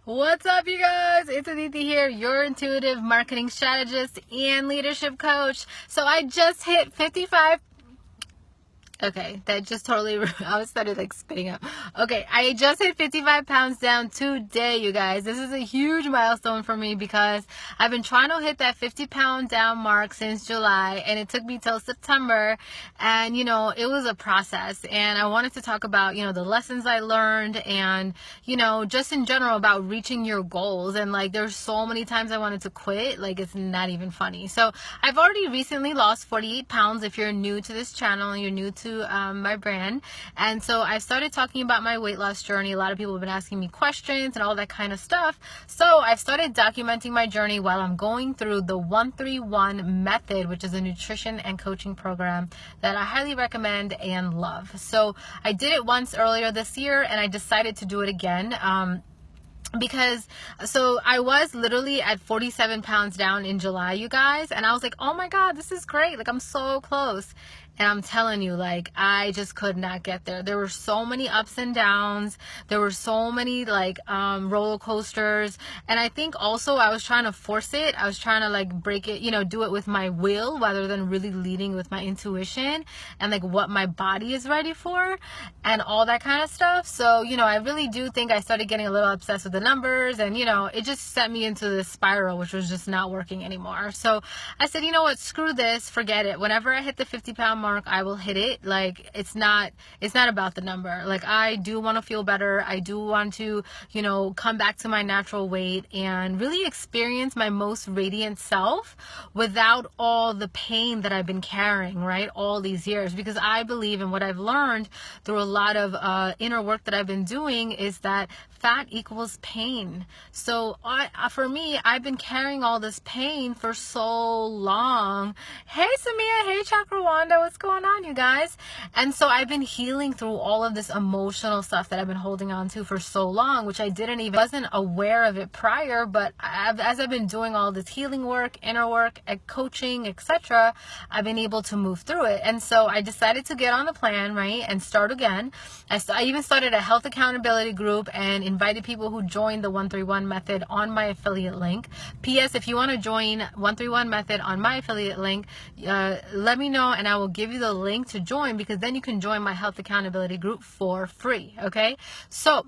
What's up, you guys? It's Aditi here, your intuitive marketing strategist and leadership coach. So I just hit 55. Okay, that just totally, I started like spitting up. Okay, I just hit 55 pounds down today, you guys. This is a huge milestone for me because I've been trying to hit that 50-pound down mark since July, and it took me till September. And, it was a process. And I wanted to talk about, the lessons I learned and, just in general about reaching your goals. And like, there's so many times I wanted to quit, like it's not even funny. So I've already recently lost 48 pounds. If you're new to this channel and you're new to my brand, and so I started talking about my weight loss journey. A lot of people have been asking me questions and all that kind of stuff, so I've started documenting my journey while I'm going through the 131 method, which is a nutrition and coaching program that I highly recommend and love. So I did it once earlier this year, and I decided to do it again because I was literally at 47 pounds down in July, you guys, and I was like, oh my god, this is great, like I'm so close. And I'm telling you, like, I just could not get there. There were so many ups and downs. There were so many, like, roller coasters. And I think also I was trying to force it. I was trying to, like, break it, do it with my will rather than really leading with my intuition and, like, what my body is ready for and all that kind of stuff. So, I really do think I started getting a little obsessed with the numbers, and, it just sent me into this spiral, which was just not working anymore. So I said, you know what, screw this, forget it. Whenever I hit the 50-pound mark, I will hit it. Like, it's not about the number. Like, I do want to feel better. I do want to, come back to my natural weight and really experience my most radiant self without all the pain that I've been carrying, right, all these years. Because I believe in what I've learned through a lot of inner work that I've been doing is that fat equals pain. So for me, I've been carrying all this pain for so long. Hey Samia, hey Chakrawanda, what's going on, you guys? And so I've been healing through all of this emotional stuff that I've been holding on to for so long, which I wasn't aware of it prior, but as I've been doing all this healing work, inner work, coaching, etc., I've been able to move through it. And so I decided to get on the plan, right, and start again. I even started a health accountability group and invited people who joined the 131 method on my affiliate link. P.S. If you want to join 131 method on my affiliate link, let me know and I will give you the link to join, because then you can join my health accountability group for free. Okay, so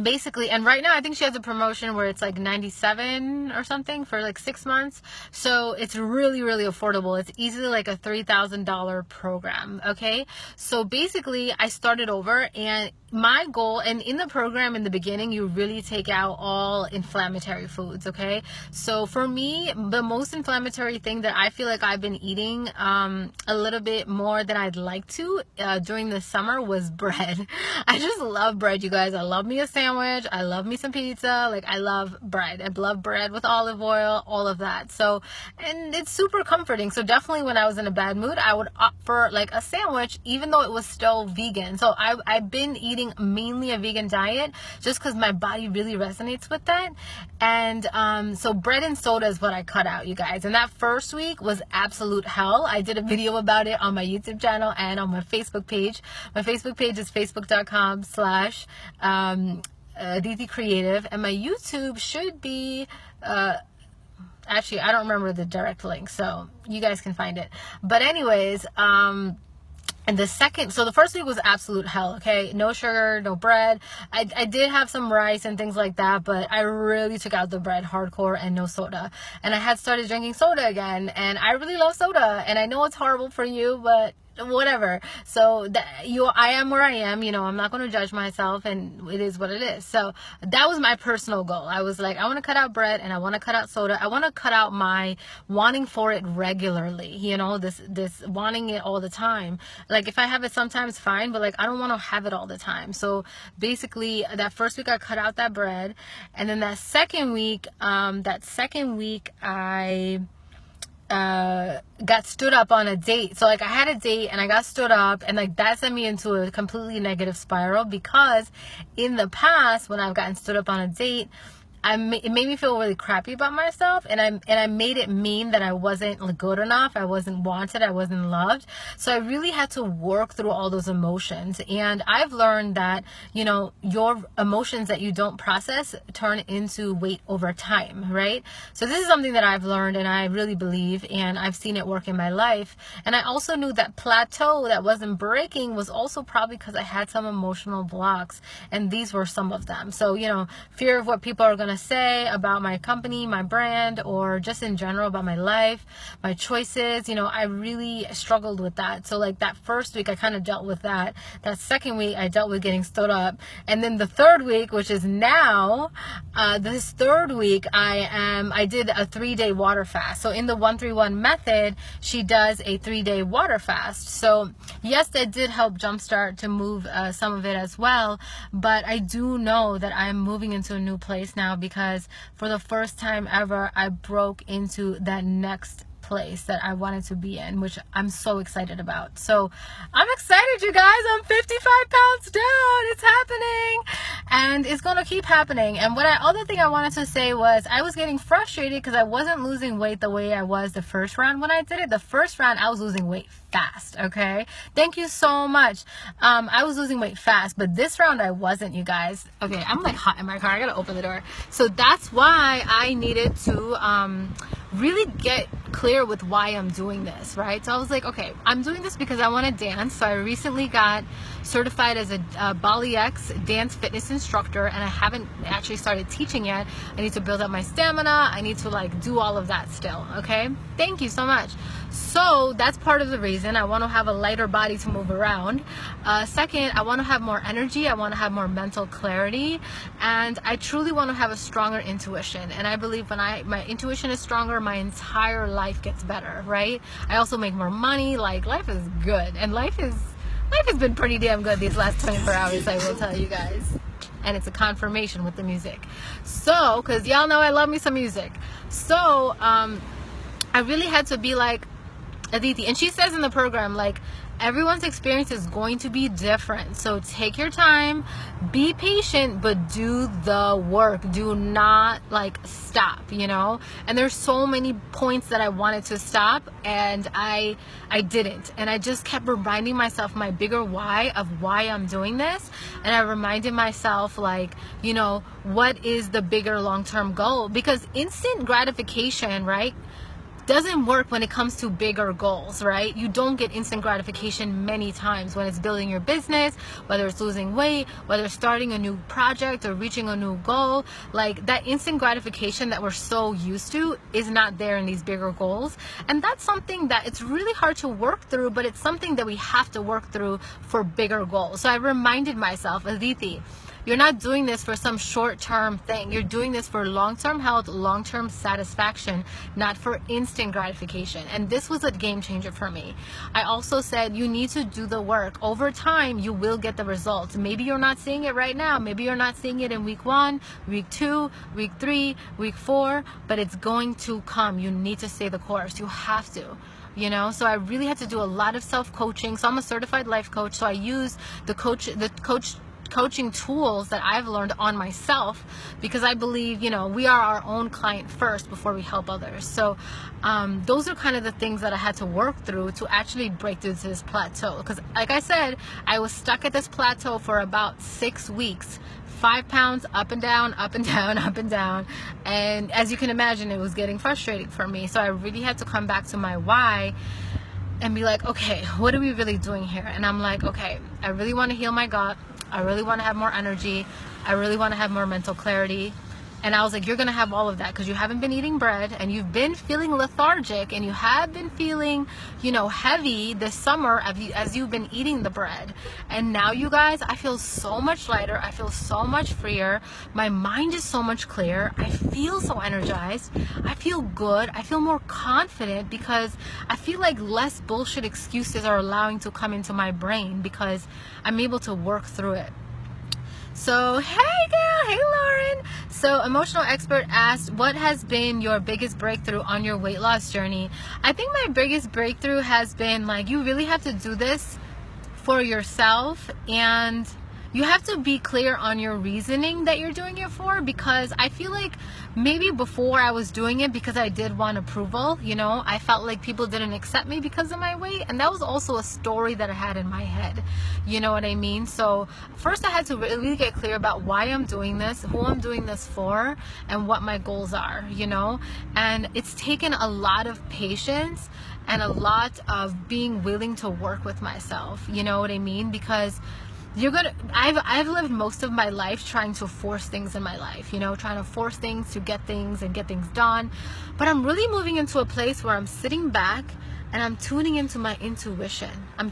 basically, and right now I think she has a promotion where it's like 97 or something for like 6 months, so it's really, really affordable. It's easily like a $3,000 program. Okay, so basically I started over, and my goal, and in the program in the beginning you really take out all inflammatory foods. Okay, so for me, the most inflammatory thing that I feel like I've been eating a little bit more than I'd like to during the summer was bread. I just love bread, you guys. I love me a sandwich, I love me some pizza, like I love bread. I love bread with olive oil, all of that. So, and it's super comforting. So definitely when I was in a bad mood, I would opt for like a sandwich, even though it was still vegan. So I've been eating mainly a vegan diet just because my body really resonates with that. And so bread and soda is what I cut out, you guys. And that first week was absolute hell. I did a video about it on my YouTube channel and on my Facebook page. My Facebook page is facebook.com/Aditi Creative, and my YouTube should be actually, I don't remember the direct link, so you guys can find it. But anyways, and the first week was absolute hell. Okay, no sugar, no bread. I did have some rice and things like that, but I really took out the bread hardcore, and no soda. And I had started drinking soda again, and I really love soda, and I know it's horrible for you, but whatever. So I am where I am, I'm not going to judge myself, and it is what it is. So that was my personal goal. I was like, I want to cut out bread, and I want to cut out soda. I want to cut out my wanting for it regularly, this wanting it all the time. Like, if I have it sometimes, fine, but like, I don't want to have it all the time. So basically that first week I cut out that bread, and then that second week I got stood up on a date. So like, I had a date and I got stood up, and like that sent me into a completely negative spiral, because in the past when I've gotten stood up on a date, it made me feel really crappy about myself, and I made it mean that I wasn't good enough, I wasn't wanted, I wasn't loved. So I really had to work through all those emotions. And I've learned that, you know, your emotions that you don't process turn into weight over time, right? So this is something that I've learned, and I really believe, and I've seen it work in my life. And I also knew that plateau that wasn't breaking was also probably because I had some emotional blocks, and these were some of them. So, you know, fear of what people are going to say about my company, my brand, or just in general about my life, my choices. You know, I really struggled with that. So like that first week I kind of dealt with that. That second week I dealt with getting stood up. And then the third week, which is now, this third week I did a 3-day water fast. So in the 1-3-1 method, she does a 3-day water fast. So yes, that did help jumpstart to move some of it as well. But I do know that I'm moving into a new place now, because for the first time ever, I broke into that next place that I wanted to be in, which I'm so excited about. So I'm excited, you guys. I'm 55 pounds down. It's happening, and it's gonna keep happening. And other thing I wanted to say was, I was getting frustrated because I wasn't losing weight the way I was the first round when I did it. The first round I was losing weight fast. Okay, thank you so much. I was losing weight fast, but this round I wasn't, you guys. Okay, I'm like hot in my car. I gotta open the door. So that's why I needed to really get clear with why I'm doing this, right? So I was like, okay, I'm doing this because I want to dance. So I recently got certified as a Bali X dance fitness instructor, and I haven't actually started teaching yet. I need to build up my stamina. I need to like do all of that still. Okay, thank you so much. So that's part of the reason. I want to have a lighter body to move around. Second, I want to have more energy. I want to have more mental clarity, and I truly want to have a stronger intuition. And I believe when my intuition is stronger, my entire life gets better, right? I also make more money. Like, life is good, and life has been pretty damn good these last 24 hours, I will tell you guys. And it's a confirmation with the music. So, because y'all know I love me some music. So, I really had to be like Aditi, and she says in the program, like, everyone's experience is going to be different. So take your time, be patient, but do the work. Do not like stop, you know? And there's so many points that I wanted to stop, and I didn't. And I just kept reminding myself my bigger why of why I'm doing this. And I reminded myself, like, you know, what is the bigger long-term goal? Because instant gratification, right, doesn't work when it comes to bigger goals, right? You don't get instant gratification many times when it's building your business, whether it's losing weight, whether it's starting a new project or reaching a new goal. Like, that instant gratification that we're so used to is not there in these bigger goals. And that's something that it's really hard to work through, but it's something that we have to work through for bigger goals. So I reminded myself, Aditi, you're not doing this for some short-term thing. You're doing this for long-term health, long-term satisfaction, not for instant gratification. And this was a game changer for me. I also said you need to do the work. Over time, you will get the results. Maybe you're not seeing it right now. Maybe you're not seeing it in week 1, week 2, week 3, week 4, but it's going to come. You need to stay the course. You have to. You know, so I really had to do a lot of self-coaching. So I'm a certified life coach. So I use the coaching tools that I've learned on myself, because I believe, you know, we are our own client first before we help others. So those are kind of the things that I had to work through to actually break through to this plateau. Because like I said, I was stuck at this plateau for about 6 weeks. 5 pounds up and down, up and down, up and down. And as you can imagine, it was getting frustrating for me. So I really had to come back to my why and be like, okay, what are we really doing here? And I'm like, okay, I really want to heal my gut. I really want to have more energy. I really want to have more mental clarity. And I was like, you're going to have all of that because you haven't been eating bread, and you've been feeling lethargic, and you have been feeling, you know, heavy this summer as you've been eating the bread. And now, you guys, I feel so much lighter. I feel so much freer. My mind is so much clearer. I feel so energized. I feel good. I feel more confident because I feel like less bullshit excuses are allowing to come into my brain because I'm able to work through it. So, hey girl, hey Lauren. So, Emotional Expert asked, what has been your biggest breakthrough on your weight loss journey? I think my biggest breakthrough has been, like, you really have to do this for yourself, and you have to be clear on your reasoning that you're doing it for, because I feel like maybe before I was doing it because I did want approval, you know, I felt like people didn't accept me because of my weight, and that was also a story that I had in my head, you know what I mean? So first I had to really get clear about why I'm doing this, who I'm doing this for, and what my goals are, you know. And it's taken a lot of patience and a lot of being willing to work with myself, you know what I mean? Because I've lived most of my life trying to force things in my life, you know, trying to force things to get things and get things done. But I'm really moving into a place where I'm sitting back and I'm tuning into my intuition. I'm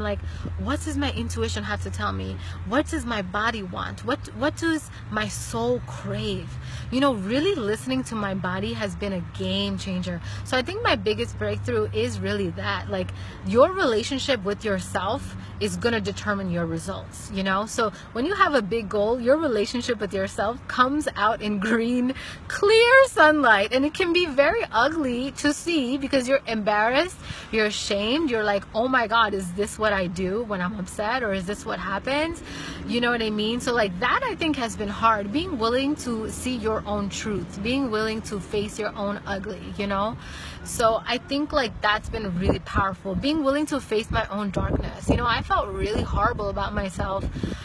like, what does my intuition have to tell me? What does my body want? What does my soul crave? You know, really listening to my body has been a game changer. So I think my biggest breakthrough is really that, like, your relationship with yourself is going to determine your results, you know? So when you have a big goal, your relationship with yourself comes out in green, clear sunlight, and it can be very ugly to see because you're embarrassed, you're ashamed, you're like, oh my God, is this what I do when I'm upset, or is this what happens? You know what I mean? So like that, I think, has been hard, being willing to see your own truth, being willing to face your own ugly, you know? So I think like that's been really powerful, being willing to face my own darkness. You know, I felt really horrible about myself,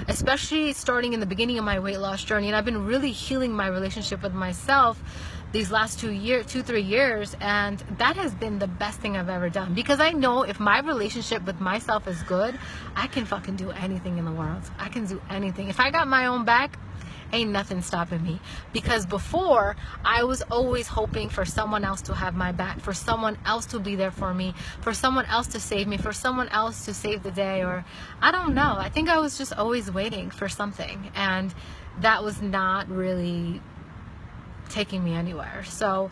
especially starting in the beginning of my weight loss journey, and I've been really healing my relationship with myself these last 3 years, and that has been the best thing I've ever done, because I know if my relationship with myself is good, I can fucking do anything in the world. I can do anything. If I got my own back, ain't nothing stopping me. Because before, I was always hoping for someone else to have my back, for someone else to be there for me, for someone else to save me, for someone else to save the day, or I don't know. I think I was just always waiting for something, and that was not really taking me anywhere. So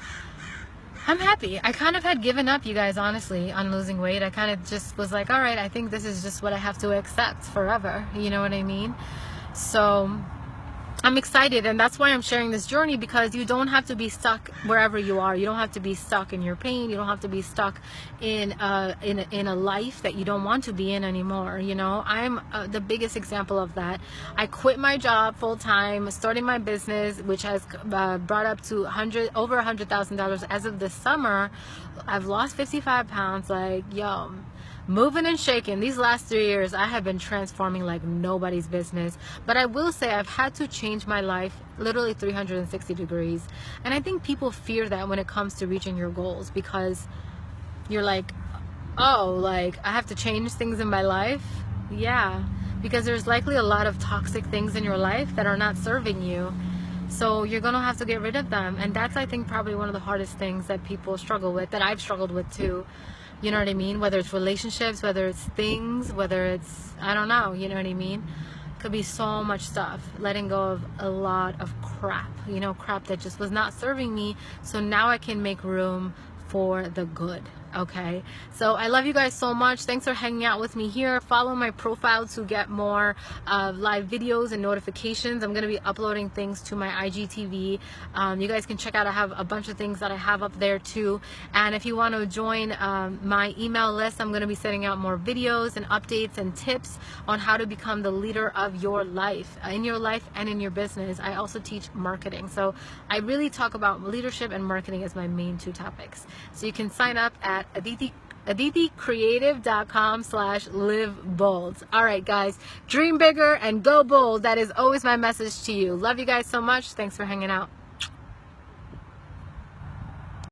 I'm happy. I kind of had given up, you guys, honestly, on losing weight. I kind of just was like, all right, I think this is just what I have to accept forever. You know what I mean? So I'm excited, and that's why I'm sharing this journey, because you don't have to be stuck wherever you are. You don't have to be stuck in your pain. You don't have to be stuck in a life that you don't want to be in anymore. You know, I'm the biggest example of that. I quit my job full time, starting my business, which has brought up to over $100,000 as of this summer. I've lost 55 pounds. Like, yo, moving and shaking. These last 3 years, I have been transforming like nobody's business. But I will say I've had to change my life literally 360 degrees. And I think people fear that when it comes to reaching your goals, because you're like, oh, like I have to change things in my life. Yeah, because there's likely a lot of toxic things in your life that are not serving you. So you're going to have to get rid of them. And that's, I think, probably one of the hardest things that people struggle with, that I've struggled with too. You know what I mean? Whether it's relationships, whether it's things, whether it's, I don't know, you know what I mean? Could be so much stuff. Letting go of a lot of crap, you know, crap that just was not serving me. So now I can make room for the good. Okay, so I love you guys so much. Thanks for hanging out with me here. Follow my profile to get more live videos and notifications. I'm going to be uploading things to my IGTV. You guys can check out, I have a bunch of things that I have up there too. And if you want to join my email list, I'm going to be sending out more videos and updates and tips on how to become the leader of your life, in your life and in your business. I also teach marketing, so I really talk about leadership and marketing as my main 2 topics. So you can sign up at aditticreative.com/live bold. All right, guys, dream bigger and go bold. That is always my message to you. Love you guys so much. Thanks for hanging out.